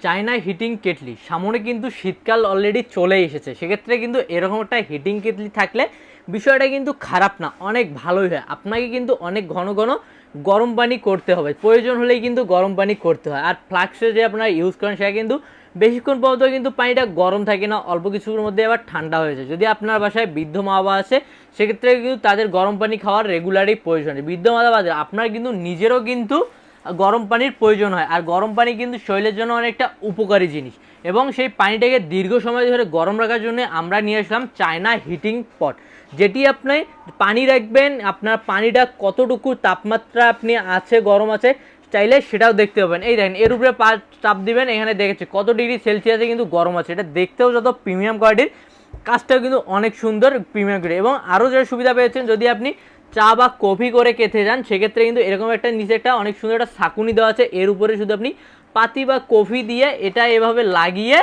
China heating kettle, সামনে কিন্তু শীতকাল অলরেডি চলে এসেছে, সেক্ষেত্রে কিন্তু এরকম একটা হিটিং কেটলি থাকলে বিষয়টা কিন্তু খারাপ না, অনেক ভালোই হয়। আপনাকে কিন্তু অনেক ঘন ঘন গরম পানি করতে হবে, প্রয়োজন হলেই কিন্তু গরম পানি করতে হয়। আর ফ্লাক্সে যে আপনারা ইউজ করেন সেটা কিন্তু বেশিক্ষণ পর্যন্ত কিন্তু পানিটা গরম থাকে না, অল্প কিছুর মধ্যে আবার ঠান্ডা হয়ে যায়। যদি আপনার বাসায় বৃদ্ধ মা বাবা আছে সেক্ষেত্রে কিন্তু তাদের গরম পানি খাওয়ার রেগুলারই প্রয়োজন। বৃদ্ধ মা বাবা আপনার কিন্তু নিজেরও কিন্তু গরম পানির প্রয়োজন হয়, আর গরম পানি কিন্তু শরীরের জন্য অনেকটা উপকারী জিনিস। এবং সেই পানিটাকে দীর্ঘ সময় ধরে গরম রাখার জন্য আমরা নিয়ে আসলাম চায়না হিটিং পট, যেটি আপনি পানি রাখবেন, আপনার পানিটা কতটুকু তাপমাত্রা আপনি আছে গরম আছে চাইলে সেটাও দেখতে পাবেন। এই দেখেন এর উপরে চাপ দিবেন, এখানে দেখেছে কত ডিগ্রি সেলসিয়াসে কিন্তু গরম আছে। এটা দেখতেও যত প্রিমিয়াম কোয়ালিটির, কাজটাও কিন্তু অনেক সুন্দর প্রিমিয়াম কোয়ালিটি। এবং আরও যে সুবিধা পেয়েছেন, যদি আপনি চা বা কফি করে খেতে যান সেক্ষেত্রে কিন্তু এরকম একটা নিচে একটা অনেক সুন্দর একটা ছাঁকুনি দেওয়া আছে, এর উপরে শুধু আপনি পাতি বা কফি দিয়ে এটা এভাবে লাগিয়ে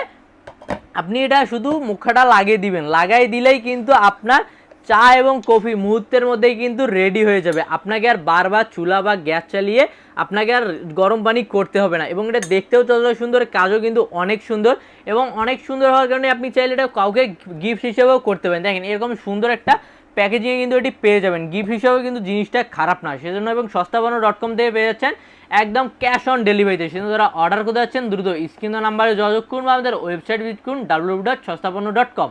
আপনি এটা শুধু মুখটা লাগিয়ে দিবেন, লাগাই দিলেই কিন্তু আপনার চা এবং কফি মুহূর্তের মধ্যেই কিন্তু রেডি হয়ে যাবে। আপনাকে আর বারবার চুলা বা গ্যাস চালিয়ে আপনাকে আর গরম পানি করতে হবে না। এবং এটা দেখতেও ততটা সুন্দর, কাজও কিন্তু অনেক সুন্দর। এবং অনেক সুন্দর হওয়ার কারণে আপনি চাইলে এটা কাউকে গিফট হিসেবেও করতে পারেন। দেখেন এরকম সুন্দর একটা প্যাকেজিংয়ে কিন্তু এটি পেয়ে যাবেন, গিফট হিসেবেও কিন্তু জিনিসটা খারাপ না সেজন্য। এবং সস্তাবানো.com থেকে পেয়ে যাচ্ছেন একদম ক্যাশ অন ডেলিভারিতে। সেজন্য যারা অর্ডার করতে যাচ্ছেন দ্রুত স্ক্রিন নাম্বারে যোগাযোগ করুন বা আমাদের ওয়েবসাইট ভিজিট করুন www.সস্তাপন্ন.com।